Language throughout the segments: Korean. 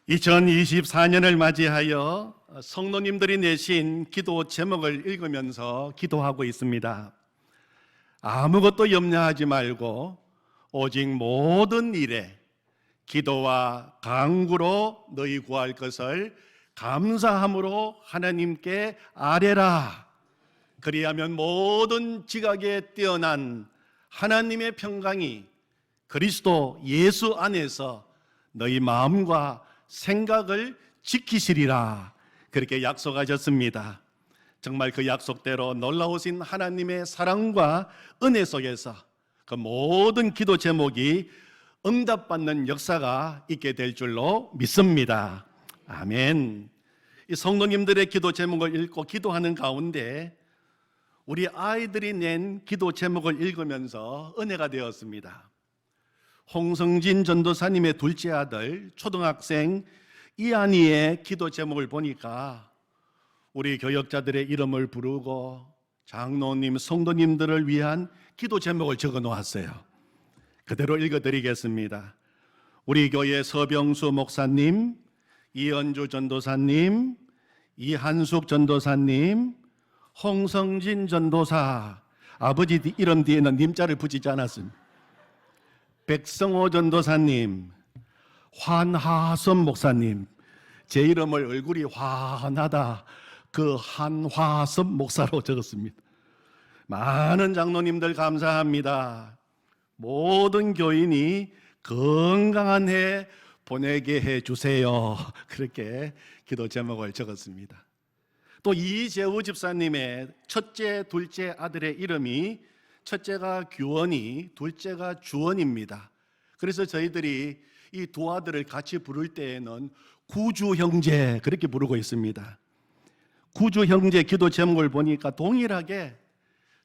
2024년을 맞이하여 성도님들이 내신 기도 제목을 읽으면서 기도하고 있습니다. 아무것도 염려하지 말고 오직 모든 일에 기도와 간구로 너희 구할 것을 감사함으로 하나님께 아뢰라. 그리하면 모든 지각에 뛰어난 하나님의 평강이 그리스도 예수 안에서 너희 마음과 생각을 지키시리라. 그렇게 약속하셨습니다. 정말 그 약속대로 놀라우신 하나님의 사랑과 은혜 속에서 그 모든 기도 제목이 응답받는 역사가 있게 될 줄로 믿습니다. 아멘. 이 성도님들의 기도 제목을 읽고 기도하는 가운데 우리 아이들이 낸 기도 제목을 읽으면서 은혜가 되었습니다. 홍성진 전도사님의 둘째 아들 초등학생 이한이의 기도 제목을 보니까 우리 교역자들의 이름을 부르고 장로님, 성도님들을 위한 기도 제목을 적어 놓았어요. 그대로 읽어드리겠습니다. 우리 교회 서병수 목사님, 이은주 전도사님, 이한숙 전도사님, 홍성진 전도사, 아버지 이름 뒤에는 님자를 붙이지 않았습니다. 백성호 전도사님, 환하선 목사님, 제 이름을 얼굴이 환하다 그 한화선 목사로 적었습니다. 많은 장로님들 감사합니다. 모든 교인이 건강한 해 보내게 해주세요. 그렇게 기도 제목을 적었습니다. 또 이재우 집사님의 첫째, 둘째 아들의 이름이 첫째가 규원이, 둘째가 주원입니다. 그래서 저희들이 이 두 아들을 같이 부를 때에는 구주 형제 그렇게 부르고 있습니다. 구주 형제 기도 제목을 보니까 동일하게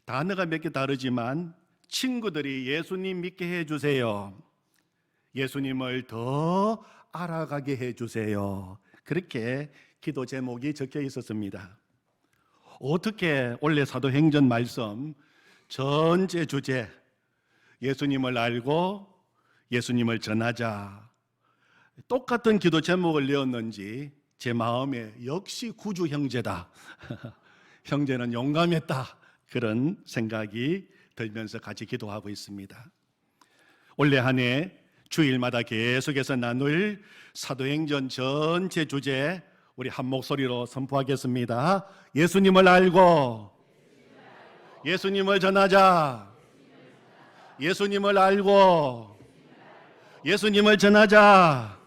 단어가 몇 개 다르지만 친구들이 예수님 믿게 해주세요. 예수님을 더 알아가게 해주세요. 그렇게 기도 제목이 적혀 있었습니다. 어떻게 원래 사도행전 말씀 전체 주제 예수님을 알고 예수님을 전하자 똑같은 기도 제목을 내었는지 제 마음에 역시 구주 형제다. 형제는 용감했다. 그런 생각이 들면서 같이 기도하고 있습니다. 올해 한 해 주일마다 계속해서 나눌 사도행전 전체 주제 우리 한 목소리로 선포하겠습니다. 예수님을 알고 예수님을 전하자. 예수님을 알고 예수님을 전하자.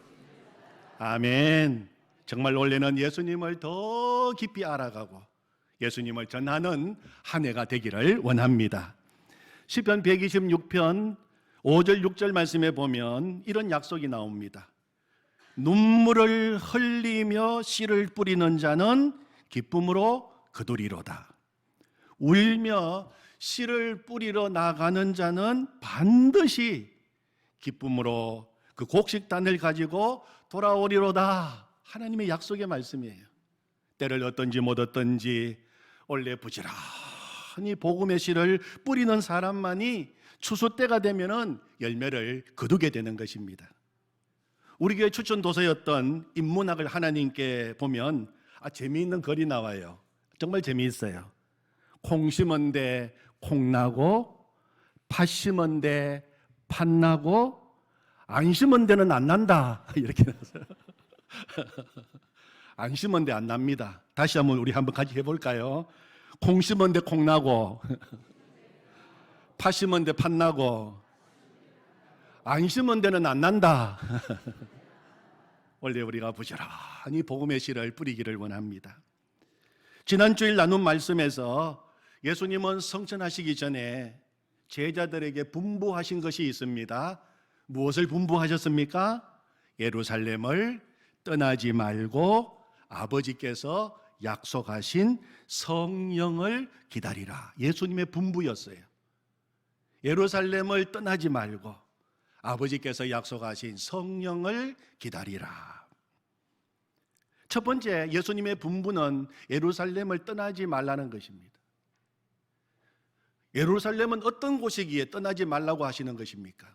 아멘. 정말 원래는 예수님을 더 깊이 알아가고 예수님을 전하는 한 해가 되기를 원합니다. 시편 126편 5절 6절 말씀에 보면 이런 약속이 나옵니다. 눈물을 흘리며 씨를 뿌리는 자는 기쁨으로 거두리로다. 울며 씨를 뿌리러 나가는 자는 반드시 기쁨으로 그 곡식단을 가지고 돌아오리로다. 하나님의 약속의 말씀이에요. 때를 얻든지 못 얻든지 원래 부지런히 복음의 씨를 뿌리는 사람만이 추수 때가 되면은 열매를 거두게 되는 것입니다. 우리 교회 추천 도서였던 인문학을 하나님께 보면 재미있는 글이 나와요. 정말 재미있어요. 콩 심은데 콩 나고 팥 심은데 팥 나고 안 심은 데는 안 난다. 이렇게 나왔어요. 안 심은 데 안 납니다. 다시 한번 우리 한번 같이 해볼까요? 콩 심은 데 콩 나고 팥 심은 데 팥 나고 안 심은 데는 안 난다. 원래 우리가 부지런히 복음의 씨를 뿌리기를 원합니다. 지난 주일 나눈 말씀에서 예수님은 성천하시기 전에 제자들에게 분부하신 것이 있습니다. 무엇을 분부하셨습니까? 예루살렘을 떠나지 말고 아버지께서 약속하신 성령을 기다리라. 예수님의 분부였어요. 예루살렘을 떠나지 말고 아버지께서 약속하신 성령을 기다리라. 첫 번째 예수님의 분부는 예루살렘을 떠나지 말라는 것입니다. 예루살렘은 어떤 곳이기에 떠나지 말라고 하시는 것입니까?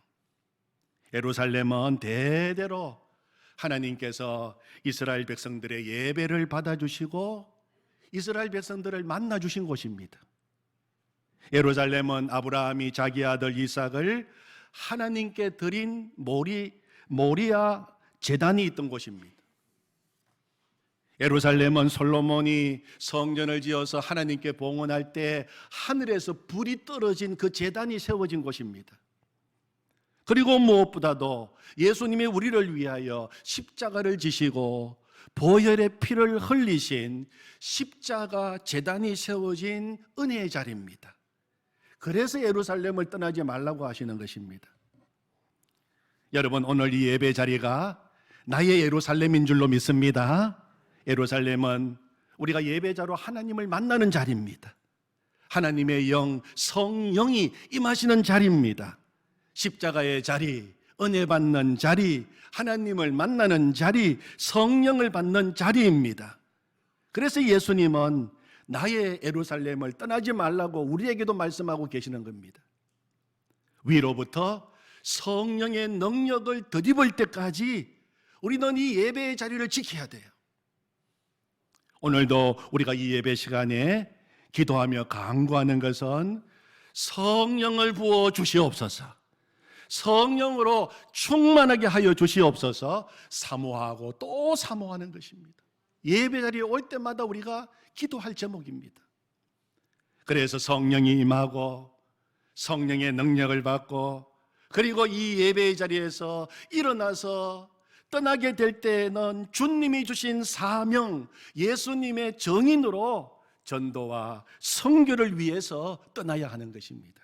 예루살렘은 대대로 하나님께서 이스라엘 백성들의 예배를 받아주시고 이스라엘 백성들을 만나주신 곳입니다. 예루살렘은 아브라함이 자기 아들 이삭을 하나님께 드린 모리아 제단이 있던 곳입니다. 예루살렘은 솔로몬이 성전을 지어서 하나님께 봉헌할 때 하늘에서 불이 떨어진 그 제단이 세워진 곳입니다. 그리고 무엇보다도 예수님이 우리를 위하여 십자가를 지시고 보혈의 피를 흘리신 십자가 제단이 세워진 은혜의 자리입니다. 그래서 예루살렘을 떠나지 말라고 하시는 것입니다. 여러분, 오늘 이 예배 자리가 나의 예루살렘인 줄로 믿습니다. 예루살렘은 우리가 예배자로 하나님을 만나는 자리입니다. 하나님의 영, 성령이 임하시는 자리입니다. 십자가의 자리, 은혜 받는 자리, 하나님을 만나는 자리, 성령을 받는 자리입니다. 그래서 예수님은 나의 예루살렘을 떠나지 말라고 우리에게도 말씀하고 계시는 겁니다. 위로부터 성령의 능력을 덧입을 때까지 우리는 이 예배의 자리를 지켜야 돼요. 오늘도 우리가 이 예배 시간에 기도하며 간구하는 것은 성령을 부어 주시옵소서, 성령으로 충만하게 하여 주시옵소서, 사모하고 또 사모하는 것입니다. 예배 자리에 올 때마다 우리가 기도할 제목입니다. 그래서 성령이 임하고 성령의 능력을 받고 그리고 이 예배의 자리에서 일어나서 떠나게 될 때에는 주님이 주신 사명, 예수님의 정인으로 전도와 선교를 위해서 떠나야 하는 것입니다.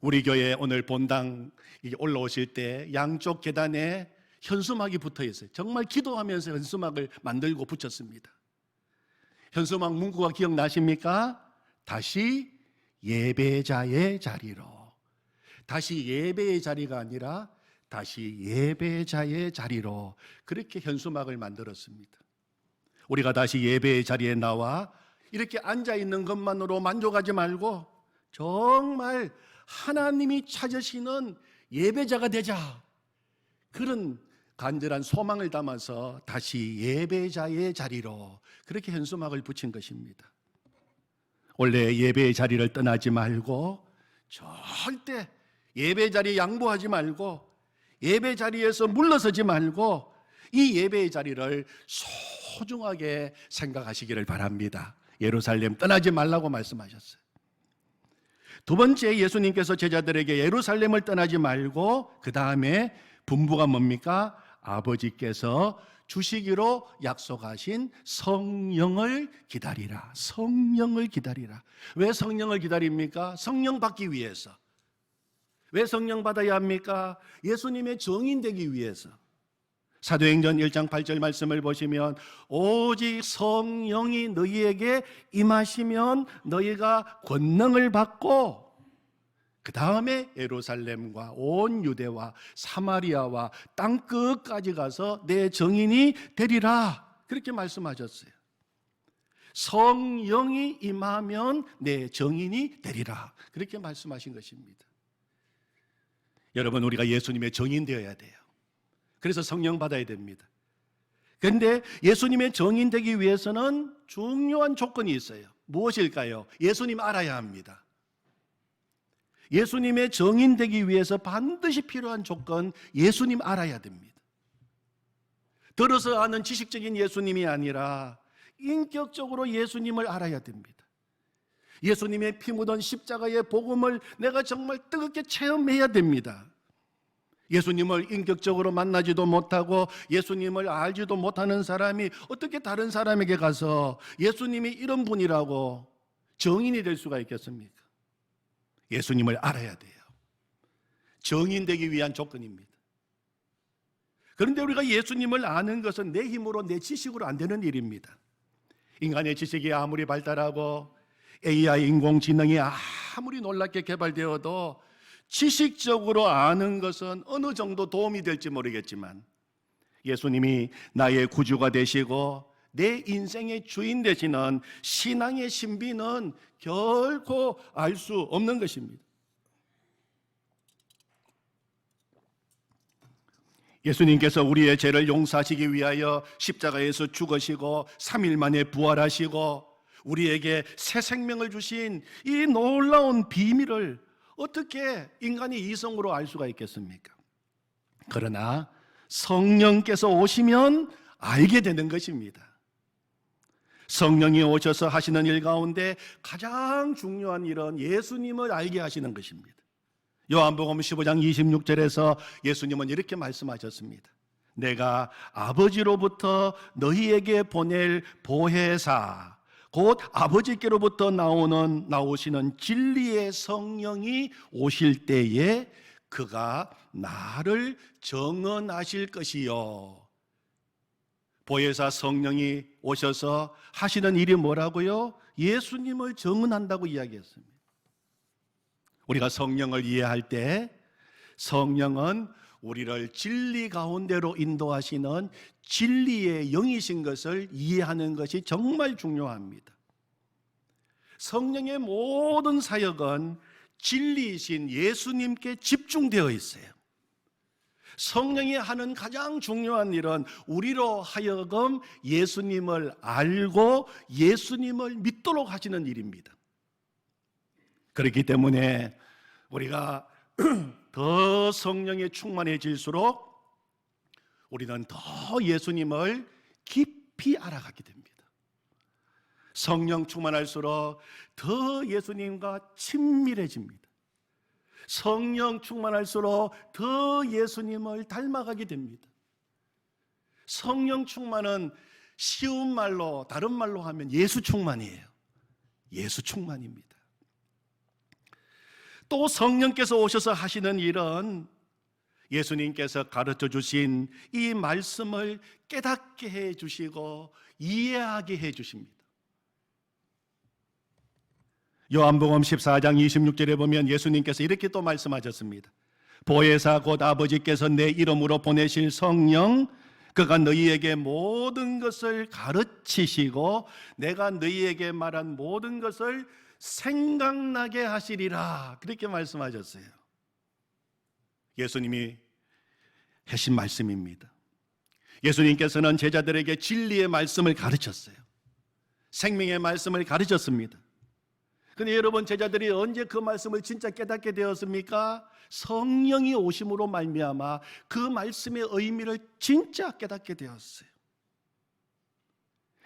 우리 교회 오늘 본당 올라오실 때 양쪽 계단에 현수막이 붙어 있어요. 정말 기도하면서 현수막을 만들고 붙였습니다. 현수막 문구가 기억나십니까? 다시 예배자의 자리로. 다시 예배의 자리가 아니라 다시 예배자의 자리로, 그렇게 현수막을 만들었습니다. 우리가 다시 예배의 자리에 나와 이렇게 앉아있는 것만으로 만족하지 말고 정말 하나님이 찾으시는 예배자가 되자, 그런 간절한 소망을 담아서 다시 예배자의 자리로 그렇게 현수막을 붙인 것입니다. 원래 예배의 자리를 떠나지 말고 절대 예배 자리에 양보하지 말고 예배 자리에서 물러서지 말고 이 예배의 자리를 소중하게 생각하시기를 바랍니다. 예루살렘 떠나지 말라고 말씀하셨어요. 두 번째, 예수님께서 제자들에게 예루살렘을 떠나지 말고 그 다음에 분부가 뭡니까? 아버지께서 주시기로 약속하신 성령을 기다리라. 성령을 기다리라. 왜 성령을 기다립니까? 성령 받기 위해서. 왜 성령 받아야 합니까? 예수님의 정인 되기 위해서. 사도행전 1장 8절 말씀을 보시면 오직 성령이 너희에게 임하시면 너희가 권능을 받고 그 다음에 예루살렘과 온 유대와 사마리아와 땅끝까지 가서 내 정인이 되리라, 그렇게 말씀하셨어요. 성령이 임하면 내 정인이 되리라, 그렇게 말씀하신 것입니다. 여러분, 우리가 예수님의 정인 되어야 돼요. 그래서 성령 받아야 됩니다. 그런데 예수님의 정인 되기 위해서는 중요한 조건이 있어요. 무엇일까요? 예수님 알아야 합니다. 예수님의 정인 되기 위해서 반드시 필요한 조건, 예수님 알아야 됩니다. 들어서 아는 지식적인 예수님이 아니라 인격적으로 예수님을 알아야 됩니다. 예수님의 피 묻은 십자가의 복음을 내가 정말 뜨겁게 체험해야 됩니다. 예수님을 인격적으로 만나지도 못하고 예수님을 알지도 못하는 사람이 어떻게 다른 사람에게 가서 예수님이 이런 분이라고 정인이 될 수가 있겠습니까? 예수님을 알아야 돼요. 정인 되기 위한 조건입니다. 그런데 우리가 예수님을 아는 것은 내 힘으로, 내 지식으로 안 되는 일입니다. 인간의 지식이 아무리 발달하고 AI 인공지능이 아무리 놀랍게 개발되어도 지식적으로 아는 것은 어느 정도 도움이 될지 모르겠지만 예수님이 나의 구주가 되시고 내 인생의 주인 되시는 신앙의 신비는 결코 알 수 없는 것입니다. 예수님께서 우리의 죄를 용서하시기 위하여 십자가에서 죽으시고 3일 만에 부활하시고 우리에게 새 생명을 주신 이 놀라운 비밀을 어떻게 인간이 이성으로 알 수가 있겠습니까? 그러나 성령께서 오시면 알게 되는 것입니다. 성령이 오셔서 하시는 일 가운데 가장 중요한 일은 예수님을 알게 하시는 것입니다. 요한복음 15장 26절에서 예수님은 이렇게 말씀하셨습니다. 내가 아버지로부터 너희에게 보낼 보혜사, 곧 아버지께로부터 나오시는 진리의 성령이 오실 때에 그가 나를 정언하실 것이요. 보혜사 성령이 오셔서 하시는 일이 뭐라고요? 예수님을 정언한다고 이야기했습니다. 우리가 성령을 이해할 때 성령은 우리를 진리 가운데로 인도하시는 진리의 영이신 것을 이해하는 것이 정말 중요합니다. 성령의 모든 사역은 진리이신 예수님께 집중되어 있어요. 성령이 하는 가장 중요한 일은 우리로 하여금 예수님을 알고 예수님을 믿도록 하시는 일입니다. 그렇기 때문에 우리가 더 성령에 충만해질수록 우리는 더 예수님을 깊이 알아가게 됩니다. 성령 충만할수록 더 예수님과 친밀해집니다. 성령 충만할수록 더 예수님을 닮아가게 됩니다. 성령 충만은 쉬운 말로, 다른 말로 하면 예수 충만이에요. 예수 충만입니다. 또 성령께서 오셔서 하시는 일은 예수님께서 가르쳐 주신 이 말씀을 깨닫게 해 주시고 이해하게 해 주십니다. 요한복음 14장 26절에 보면 예수님께서 이렇게 또 말씀하셨습니다. 보혜사 곧 아버지께서 내 이름으로 보내실 성령, 그가 너희에게 모든 것을 가르치시고 내가 너희에게 말한 모든 것을 생각나게 하시리라. 그렇게 말씀하셨어요. 예수님이 하신 말씀입니다. 예수님께서는 제자들에게 진리의 말씀을 가르쳤어요. 생명의 말씀을 가르쳤습니다. 근데 여러분, 제자들이 언제 그 말씀을 진짜 깨닫게 되었습니까? 성령이 오심으로 말미암아 그 말씀의 의미를 진짜 깨닫게 되었어요.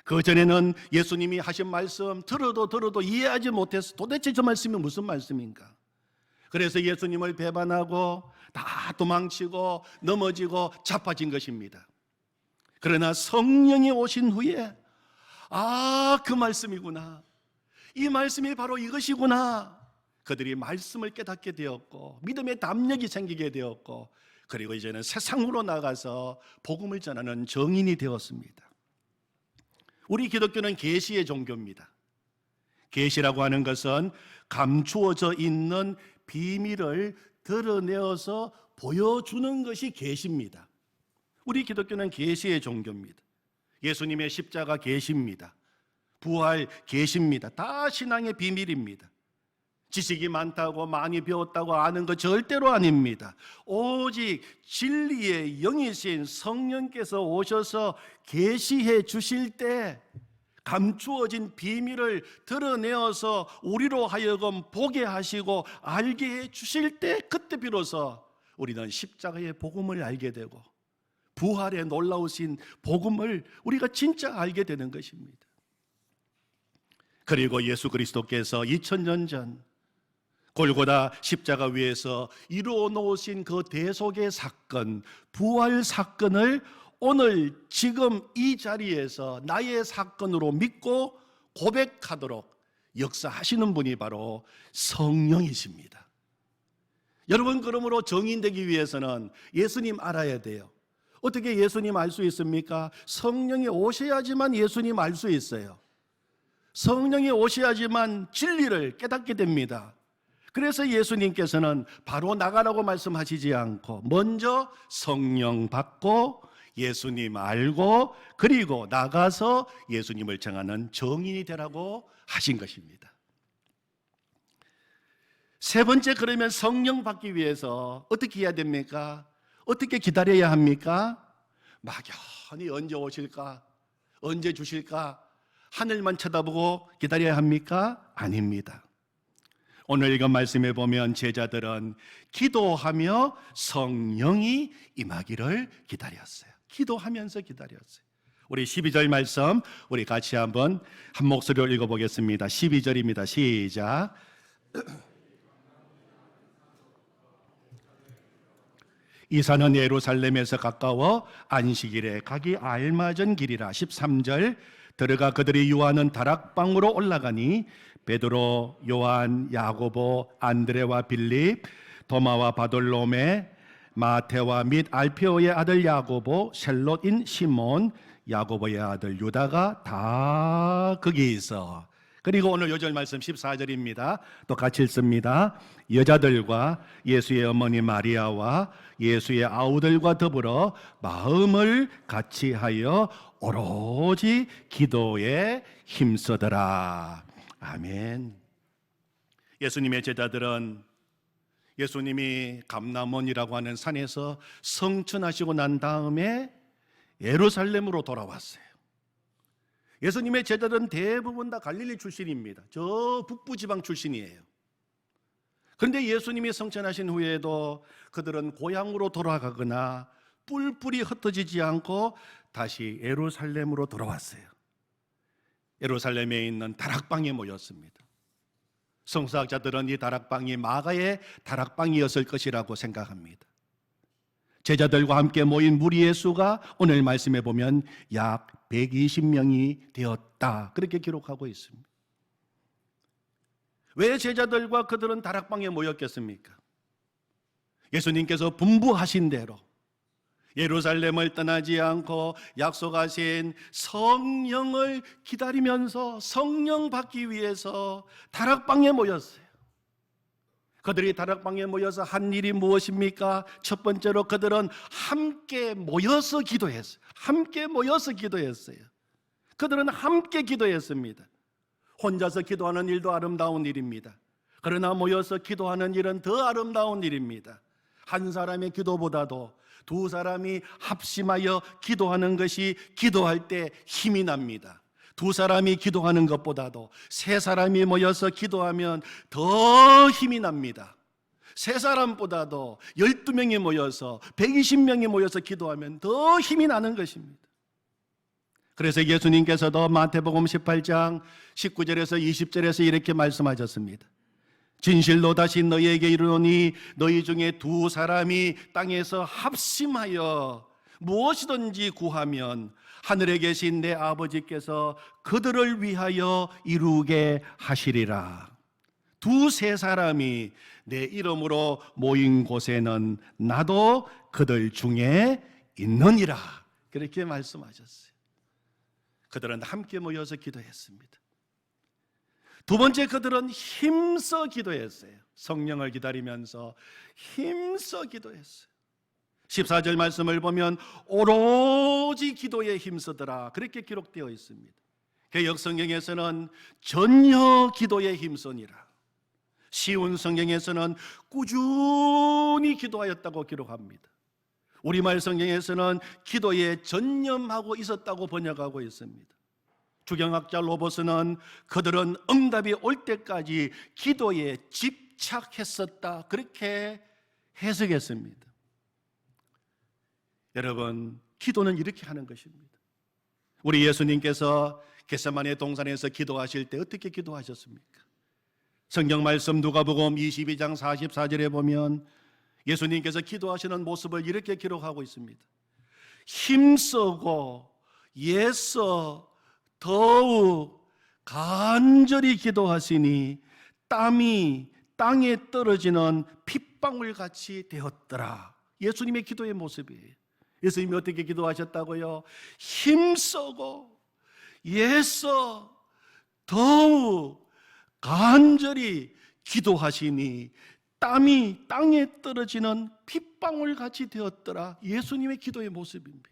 그 전에는 예수님이 하신 말씀 들어도 이해하지 못해서 도대체 저 말씀이 무슨 말씀인가? 그래서 예수님을 배반하고 다 도망치고 넘어지고 자빠진 것입니다. 그러나 성령이 오신 후에 그 말씀이구나, 이 말씀이 바로 이것이구나, 그들이 말씀을 깨닫게 되었고 믿음의 담력이 생기게 되었고, 그리고 이제는 세상으로 나가서 복음을 전하는 정인이 되었습니다. 우리 기독교는 계시의 종교입니다. 계시라고 하는 것은 감추어져 있는 비밀을 드러내어서 보여주는 것이 계시입니다. 우리 기독교는 계시의 종교입니다. 예수님의 십자가 계시입니다. 부활 계시입니다. 다 신앙의 비밀입니다. 지식이 많다고 많이 배웠다고 아는 것 절대로 아닙니다. 오직 진리의 영이신 성령께서 오셔서 계시해 주실 때 감추어진 비밀을 드러내어서 우리로 하여금 보게 하시고 알게 해 주실 때, 그때 비로소 우리는 십자가의 복음을 알게 되고 부활의 놀라우신 복음을 우리가 진짜 알게 되는 것입니다. 그리고 예수 그리스도께서 2000년 전 골고다 십자가 위에서 이루어 놓으신 그 대속의 사건, 부활 사건을 오늘 지금 이 자리에서 나의 사건으로 믿고 고백하도록 역사하시는 분이 바로 성령이십니다. 여러분, 그러므로 정인되기 위해서는 예수님 알아야 돼요. 어떻게 예수님 알 수 있습니까? 성령이 오셔야지만 예수님 알 수 있어요. 성령이 오셔야지만 진리를 깨닫게 됩니다. 그래서 예수님께서는 바로 나가라고 말씀하시지 않고 먼저 성령 받고 예수님 알고 그리고 나가서 예수님을 정하는 정인이 되라고 하신 것입니다. 세 번째, 그러면 성령 받기 위해서 어떻게 해야 됩니까? 어떻게 기다려야 합니까? 막연히 언제 오실까? 언제 주실까? 하늘만 쳐다보고 기다려야 합니까? 아닙니다. 오늘 이거 말씀해 보면 제자들은 기도하며 성령이 임하기를 기다렸어요. 기도하면서 기다렸어요. 우리 12절 말씀 우리 같이 한번 한 목소리로 읽어보겠습니다. 12절입니다. 시작. 이사는 예루살렘에서 가까워 안식일에 가기 알맞은 길이라. 13절. 들어가 그들이 유하는 다락방으로 올라가니 베드로, 요한, 야고보, 안드레와 빌립, 도마와 바돌로메, 마테와 및 알페오의 아들 야고보, 셀롯인 시몬, 야고보의 아들 유다가 다 거기 있어. 그리고 오늘 요절 말씀 14절입니다. 또 같이 읽습니다. 여자들과 예수의 어머니 마리아와 예수의 아우들과 더불어 마음을 같이 하여 오로지 기도에 힘쓰더라. 아멘. 예수님의 제자들은 예수님이 감람원이라고 하는 산에서 성천하시고 난 다음에 예루살렘으로 돌아왔어요. 예수님의 제자들은 대부분 다 갈릴리 출신입니다. 저 북부 지방 출신이에요. 그런데 예수님이 성천하신 후에도 그들은 고향으로 돌아가거나 뿔뿔이 흩어지지 않고 다시 예루살렘으로 돌아왔어요. 예루살렘에 있는 다락방에 모였습니다. 성서학자들은 이 다락방이 마가의 다락방이었을 것이라고 생각합니다. 제자들과 함께 모인 무리의 수가 오늘 말씀해 보면 약 120명이 되었다, 그렇게 기록하고 있습니다. 왜 제자들과 그들은 다락방에 모였겠습니까? 예수님께서 분부하신 대로 예루살렘을 떠나지 않고 약속하신 성령을 기다리면서 성령 받기 위해서 다락방에 모였어요. 그들이 다락방에 모여서 한 일이 무엇입니까? 첫 번째로 그들은 함께 모여서 기도했어요. 함께 모여서 기도했어요. 그들은 함께 기도했습니다. 혼자서 기도하는 일도 아름다운 일입니다. 그러나 모여서 기도하는 일은 더 아름다운 일입니다. 한 사람의 기도보다도 두 사람이 합심하여 기도하는 것이 기도할 때 힘이 납니다. 두 사람이 기도하는 것보다도 세 사람이 모여서 기도하면 더 힘이 납니다. 세 사람보다도 12명이 모여서 120명이 모여서 기도하면 더 힘이 나는 것입니다. 그래서 예수님께서도 마태복음 18장 19절에서 20절에서 이렇게 말씀하셨습니다. 진실로 다시 너희에게 이르노니 너희 중에 두 사람이 땅에서 합심하여 무엇이든지 구하면 하늘에 계신 내 아버지께서 그들을 위하여 이루게 하시리라. 두세 사람이 내 이름으로 모인 곳에는 나도 그들 중에 있느니라. 그렇게 말씀하셨어요. 그들은 함께 모여서 기도했습니다. 두 번째, 그들은 힘써 기도했어요. 성령을 기다리면서 힘써 기도했어요. 14절 말씀을 보면 오로지 기도에 힘쓰더라, 그렇게 기록되어 있습니다. 개역 성경에서는 전혀 기도에 힘쓰니라, 쉬운 성경에서는 꾸준히 기도하였다고 기록합니다. 우리말 성경에서는 기도에 전념하고 있었다고 번역하고 있습니다. 주경학자 로버스는 그들은 응답이 올 때까지 기도에 집착했었다, 그렇게 해석했습니다. 여러분, 기도는 이렇게 하는 것입니다. 우리 예수님께서 겟세마네 동산에서 기도하실 때 어떻게 기도하셨습니까? 성경 말씀 누가복음 22장 44절에 보면 예수님께서 기도하시는 모습을 이렇게 기록하고 있습니다. 힘쓰고 애써 더욱 간절히 기도하시니 땀이 땅에 떨어지는 핏방울같이 되었더라. 예수님의 기도의 모습이에요. 예수님이 어떻게 기도하셨다고요? 힘쓰고 애써 더욱 간절히 기도하시니 땀이 땅에 떨어지는 핏방울같이 되었더라. 예수님의 기도의 모습입니다.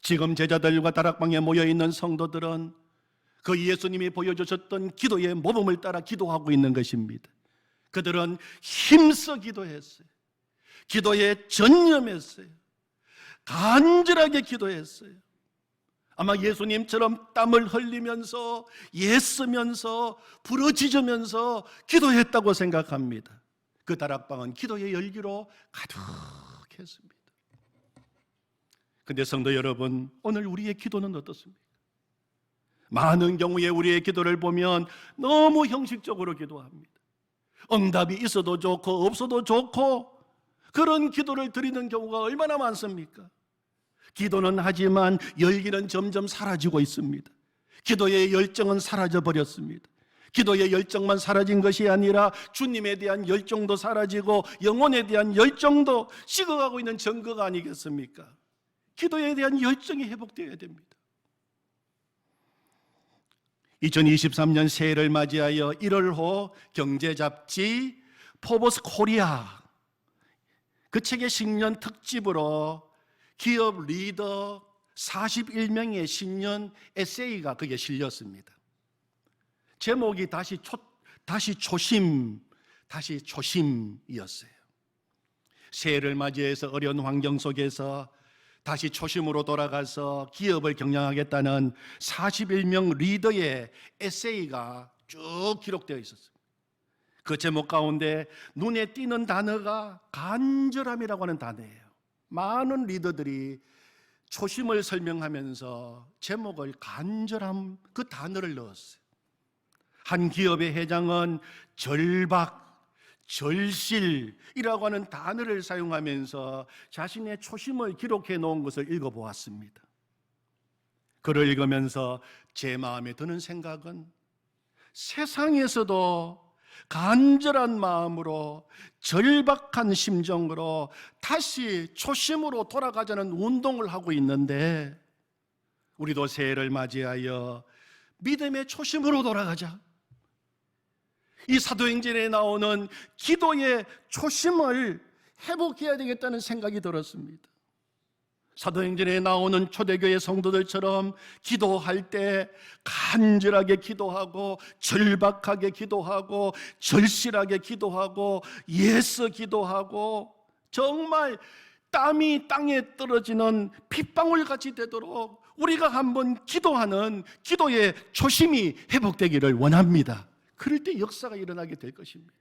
지금 제자들과 다락방에 모여있는 성도들은 그 예수님이 보여주셨던 기도의 모범을 따라 기도하고 있는 것입니다. 그들은 힘써 기도했어요. 기도에 전념했어요. 간절하게 기도했어요. 아마 예수님처럼 땀을 흘리면서 애쓰면서 부르짖으면서 기도했다고 생각합니다. 그 다락방은 기도의 열기로 가득했습니다. 그런데 성도 여러분, 오늘 우리의 기도는 어떻습니까? 많은 경우에 우리의 기도를 보면 너무 형식적으로 기도합니다. 응답이 있어도 좋고 없어도 좋고 그런 기도를 드리는 경우가 얼마나 많습니까? 기도는 하지만 열기는 점점 사라지고 있습니다. 기도의 열정은 사라져버렸습니다. 기도의 열정만 사라진 것이 아니라 주님에 대한 열정도 사라지고 영혼에 대한 열정도 식어가고 있는 증거가 아니겠습니까? 기도에 대한 열정이 회복되어야 됩니다. 2023년 새해를 맞이하여 1월호 경제잡지 포브스 코리아 그 책의 신년 특집으로 기업 리더 41명의 신년 에세이가 거기에 실렸습니다. 제목이 다시 초심이었어요. 새해를 맞이해서 어려운 환경 속에서 다시 초심으로 돌아가서 기업을 경영하겠다는 41명 리더의 에세이가 쭉 기록되어 있었습니다. 그 제목 가운데 눈에 띄는 단어가 간절함이라고 하는 단어예요. 많은 리더들이 초심을 설명하면서 제목을 간절함 그 단어를 넣었어요. 한 기업의 회장은 절박, 절실이라고 하는 단어를 사용하면서 자신의 초심을 기록해 놓은 것을 읽어보았습니다. 글을 읽으면서 제 마음에 드는 생각은 세상에서도 간절한 마음으로 절박한 심정으로 다시 초심으로 돌아가자는 운동을 하고 있는데 우리도 새해를 맞이하여 믿음의 초심으로 돌아가자. 이 사도행전에 나오는 기도의 초심을 회복해야 되겠다는 생각이 들었습니다. 사도행전에 나오는 초대교회 성도들처럼 기도할 때 간절하게 기도하고 절박하게 기도하고 절실하게 기도하고 애써 기도하고 정말 땀이 땅에 떨어지는 핏방울같이 되도록 우리가 한번 기도하는 기도의 초심이 회복되기를 원합니다. 그럴 때 역사가 일어나게 될 것입니다.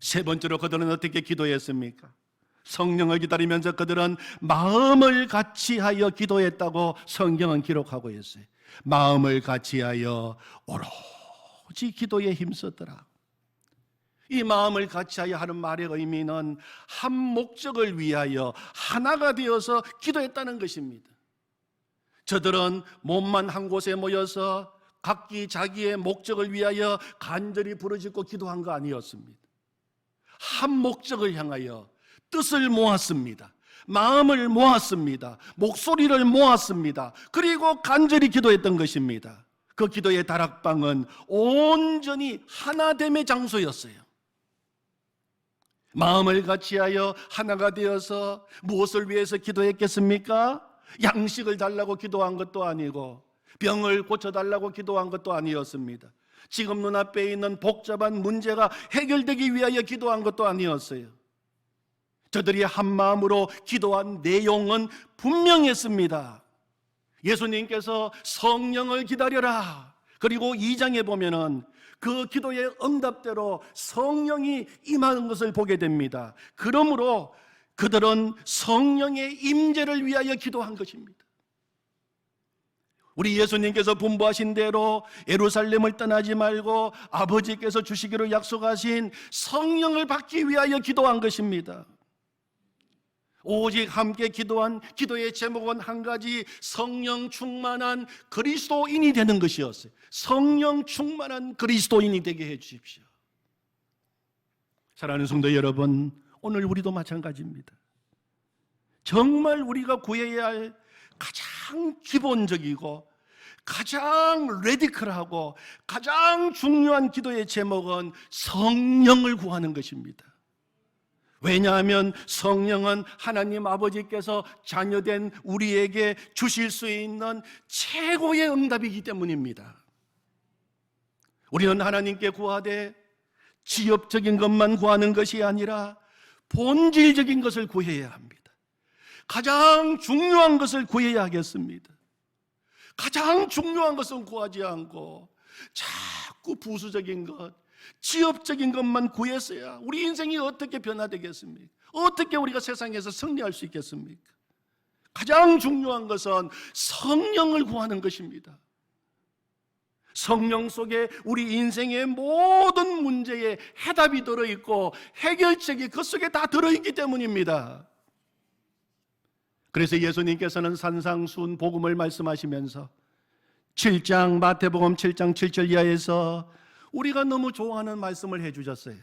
세 번째로 그들은 어떻게 기도했습니까? 성령을 기다리면서 그들은 마음을 같이하여 기도했다고 성경은 기록하고 있어요. 마음을 같이하여 오로지 기도에 힘썼더라. 이 마음을 같이하여 하는 말의 의미는 한 목적을 위하여 하나가 되어서 기도했다는 것입니다. 저들은 몸만 한 곳에 모여서 각기 자기의 목적을 위하여 간절히 부르짖고 기도한 거 아니었습니다. 한 목적을 향하여 뜻을 모았습니다. 마음을 모았습니다. 목소리를 모았습니다. 그리고 간절히 기도했던 것입니다. 그 기도의 다락방은 온전히 하나됨의 장소였어요. 마음을 같이하여 하나가 되어서 무엇을 위해서 기도했겠습니까? 양식을 달라고 기도한 것도 아니고 병을 고쳐달라고 기도한 것도 아니었습니다. 지금 눈앞에 있는 복잡한 문제가 해결되기 위하여 기도한 것도 아니었어요. 저들이 한 마음으로 기도한 내용은 분명했습니다. 예수님께서 성령을 기다려라. 그리고 2장에 보면은 그 기도의 응답대로 성령이 임하는 것을 보게 됩니다. 그러므로 그들은 성령의 임재를 위하여 기도한 것입니다. 우리 예수님께서 분부하신 대로 예루살렘을 떠나지 말고 아버지께서 주시기로 약속하신 성령을 받기 위하여 기도한 것입니다. 오직 함께 기도한 기도의 제목은 한 가지, 성령 충만한 그리스도인이 되는 것이었어요. 성령 충만한 그리스도인이 되게 해 주십시오. 사랑하는 성도 여러분, 오늘 우리도 마찬가지입니다. 정말 우리가 구해야 할 가장 기본적이고 가장 레디컬하고 가장 중요한 기도의 제목은 성령을 구하는 것입니다. 왜냐하면 성령은 하나님 아버지께서 자녀된 우리에게 주실 수 있는 최고의 응답이기 때문입니다. 우리는 하나님께 구하되 지엽적인 것만 구하는 것이 아니라 본질적인 것을 구해야 합니다. 가장 중요한 것을 구해야 하겠습니다. 가장 중요한 것은 구하지 않고 자꾸 부수적인 것, 지엽적인 것만 구했어야 우리 인생이 어떻게 변화되겠습니까? 어떻게 우리가 세상에서 승리할 수 있겠습니까? 가장 중요한 것은 성령을 구하는 것입니다. 성령 속에 우리 인생의 모든 문제에 해답이 들어있고 해결책이 그 속에 다 들어있기 때문입니다. 그래서 예수님께서는 산상수훈 복음을 말씀하시면서 7장 마태복음 7장 7절 이하에서 우리가 너무 좋아하는 말씀을 해주셨어요.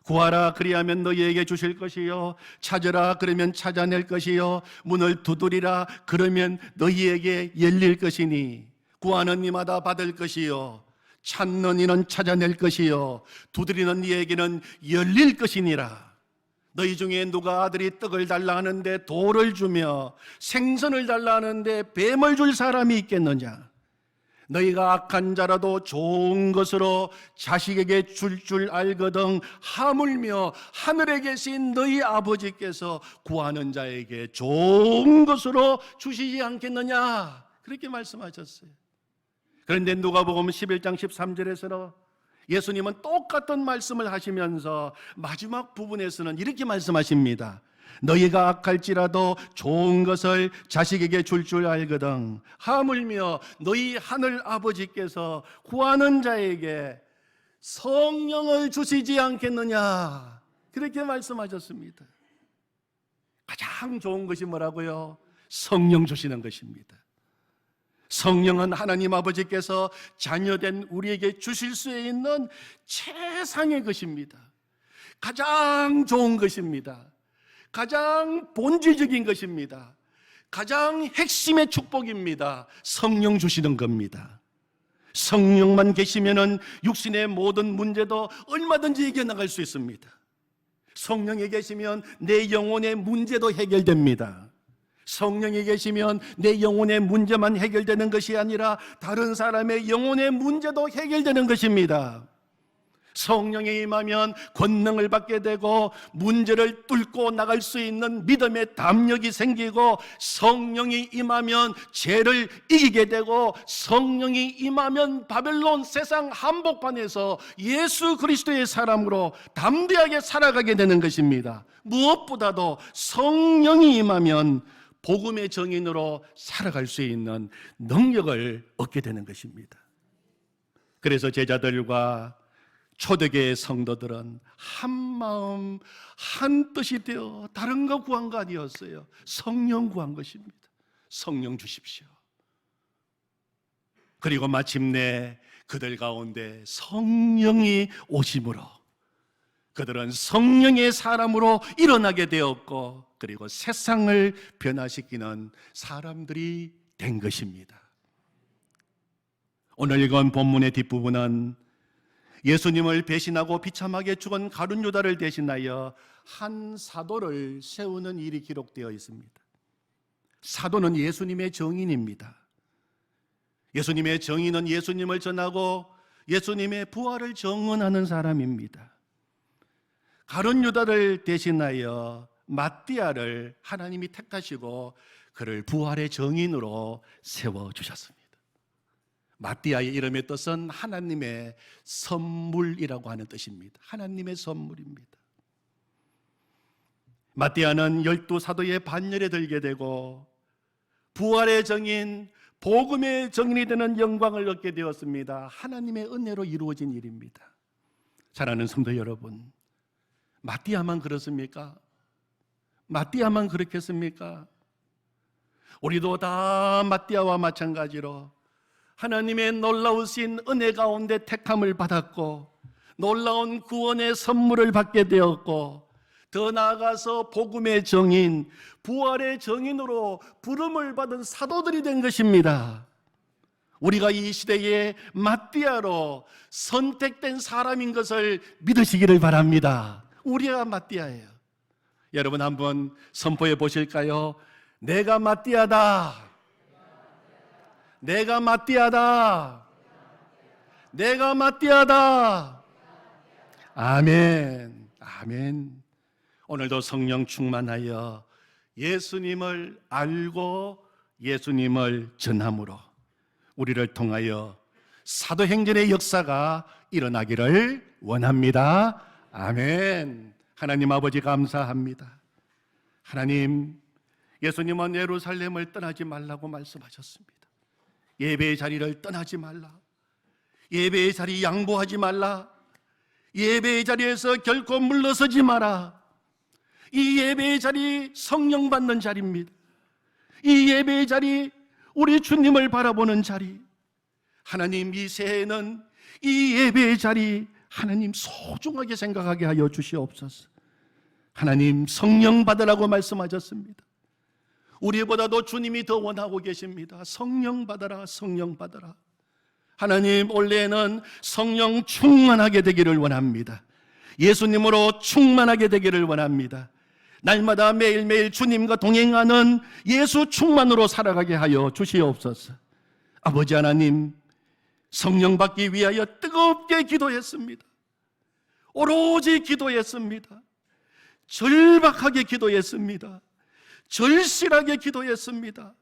구하라 그리하면 너희에게 주실 것이요, 찾으라 그러면 찾아낼 것이요, 문을 두드리라 그러면 너희에게 열릴 것이니 구하는 이마다 받을 것이요, 찾는 이는 찾아낼 것이요, 두드리는 이에게는 열릴 것이니라. 너희 중에 누가 아들이 떡을 달라 하는데 돌을 주며 생선을 달라 하는데 뱀을 줄 사람이 있겠느냐? 너희가 악한 자라도 좋은 것으로 자식에게 줄 알거든 하물며 하늘에 계신 너희 아버지께서 구하는 자에게 좋은 것으로 주시지 않겠느냐? 그렇게 말씀하셨어요. 그런데 누가복음 11장 13절에서는 예수님은 똑같은 말씀을 하시면서 마지막 부분에서는 이렇게 말씀하십니다. 너희가 악할지라도 좋은 것을 자식에게 줄 알거든 하물며 너희 하늘 아버지께서 구하는 자에게 성령을 주시지 않겠느냐, 그렇게 말씀하셨습니다. 가장 좋은 것이 뭐라고요? 성령 주시는 것입니다. 성령은 하나님 아버지께서 자녀된 우리에게 주실 수 있는 최상의 것입니다. 가장 좋은 것입니다. 가장 본질적인 것입니다. 가장 핵심의 축복입니다. 성령 주시는 겁니다. 성령만 계시면은 육신의 모든 문제도 얼마든지 이겨나갈 수 있습니다. 성령이 계시면 내 영혼의 문제도 해결됩니다. 성령이 계시면 내 영혼의 문제만 해결되는 것이 아니라 다른 사람의 영혼의 문제도 해결되는 것입니다. 성령이 임하면 권능을 받게 되고 문제를 뚫고 나갈 수 있는 믿음의 담력이 생기고, 성령이 임하면 죄를 이기게 되고, 성령이 임하면 바벨론 세상 한복판에서 예수 그리스도의 사람으로 담대하게 살아가게 되는 것입니다. 무엇보다도 성령이 임하면 복음의 정인으로 살아갈 수 있는 능력을 얻게 되는 것입니다. 그래서 제자들과 초대교회 성도들은 한 마음 한 뜻이 되어 다른 거 구한 거 아니었어요. 성령 구한 것입니다. 성령 주십시오. 그리고 마침내 그들 가운데 성령이 오심으로 그들은 성령의 사람으로 일어나게 되었고, 그리고 세상을 변화시키는 사람들이 된 것입니다. 오늘 읽은 본문의 뒷부분은 예수님을 배신하고 비참하게 죽은 가룟 유다를 대신하여 한 사도를 세우는 일이 기록되어 있습니다. 사도는 예수님의 정인입니다. 예수님의 정인은 예수님을 전하고 예수님의 부활을 증언하는 사람입니다. 가룟 유다를 대신하여 마띠아를 하나님이 택하시고 그를 부활의 정인으로 세워주셨습니다. 마띠아의 이름의 뜻은 하나님의 선물이라고 하는 뜻입니다. 하나님의 선물입니다. 마띠아는 12사도의 반열에 들게 되고 부활의 정인, 복음의 정인이 되는 영광을 얻게 되었습니다. 하나님의 은혜로 이루어진 일입니다. 사랑하는 성도 여러분, 마띠아만 그렇습니까? 마띠아만 그렇겠습니까? 우리도 다 마띠아와 마찬가지로 하나님의 놀라우신 은혜 가운데 택함을 받았고 놀라운 구원의 선물을 받게 되었고, 더 나아가서 복음의 정인, 부활의 정인으로 부름을 받은 사도들이 된 것입니다. 우리가 이 시대에 마띠아로 선택된 사람인 것을 믿으시기를 바랍니다. 우리가 마띠아예요. 여러분 한번 선포해 보실까요? 내가 마띠아다. 내가 마띠아다. 내가 마띠아다. 아멘. 아멘. 오늘도 성령 충만하여 예수님을 알고 예수님을 전함으로 우리를 통하여 사도행전의 역사가 일어나기를 원합니다. 아멘. 하나님 아버지 감사합니다. 하나님, 예수님은 예루살렘을 떠나지 말라고 말씀하셨습니다. 예배의 자리를 떠나지 말라. 예배의 자리 양보하지 말라. 예배의 자리에서 결코 물러서지 마라. 이 예배의 자리 성령 받는 자리입니다. 이 예배의 자리 우리 주님을 바라보는 자리. 하나님, 이 새해에는 이 예배의 자리 하나님 소중하게 생각하게 하여 주시옵소서. 하나님, 성령 받으라고 말씀하셨습니다. 우리보다도 주님이 더 원하고 계십니다. 성령 받아라, 성령 받아라. 하나님, 올해는 성령 충만하게 되기를 원합니다. 예수님으로 충만하게 되기를 원합니다. 날마다 매일매일 주님과 동행하는 예수 충만으로 살아가게 하여 주시옵소서. 아버지 하나님, 성령 받기 위하여 뜨겁게 기도했습니다. 오로지 기도했습니다. 절박하게 기도했습니다. 절실하게 기도했습니다.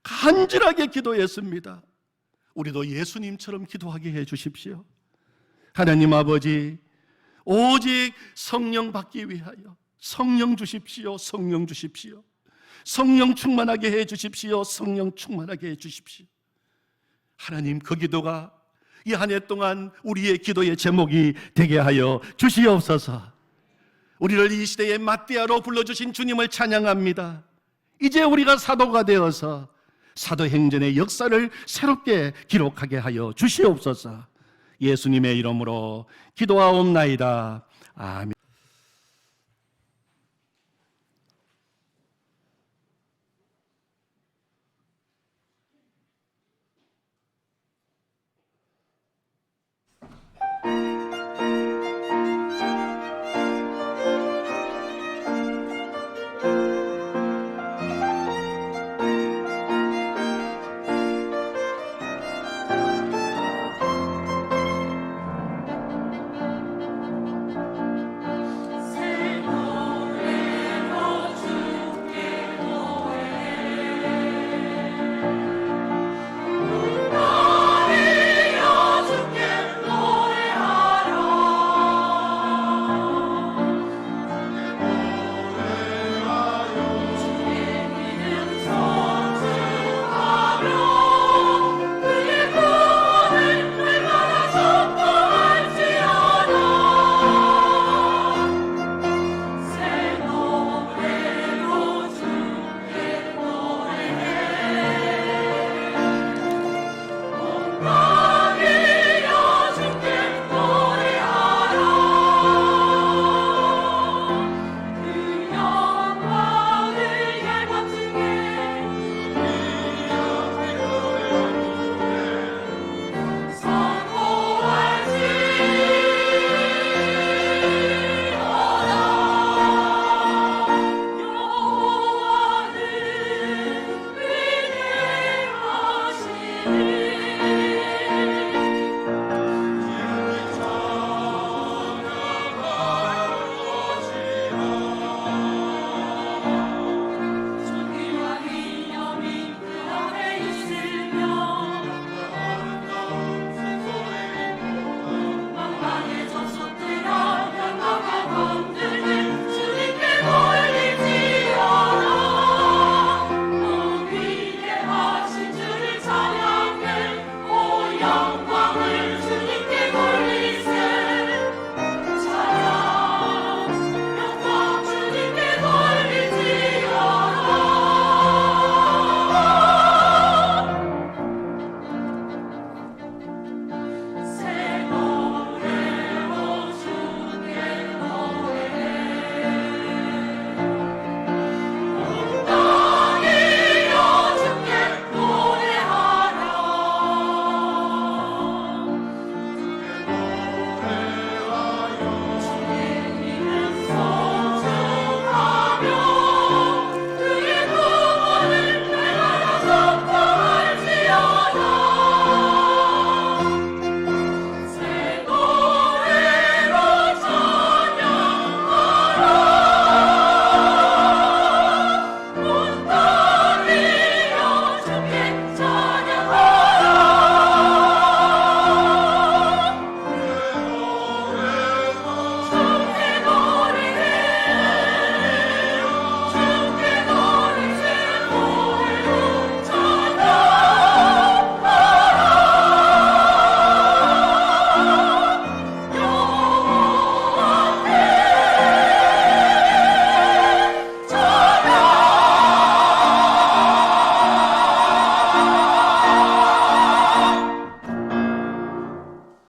간절하게 기도했습니다. 우리도 예수님처럼 기도하게 해 주십시오. 하나님 아버지, 오직 성령 받기 위하여 성령 주십시오. 성령 주십시오. 성령 충만하게 해 주십시오. 성령 충만하게 해 주십시오. 하나님, 그 기도가 이 한 해 동안 우리의 기도의 제목이 되게 하여 주시옵소서. 우리를 이 시대의 마띠아로 불러주신 주님을 찬양합니다. 이제 우리가 사도가 되어서 사도행전의 역사를 새롭게 기록하게 하여 주시옵소서. 예수님의 이름으로 기도하옵나이다. 아멘.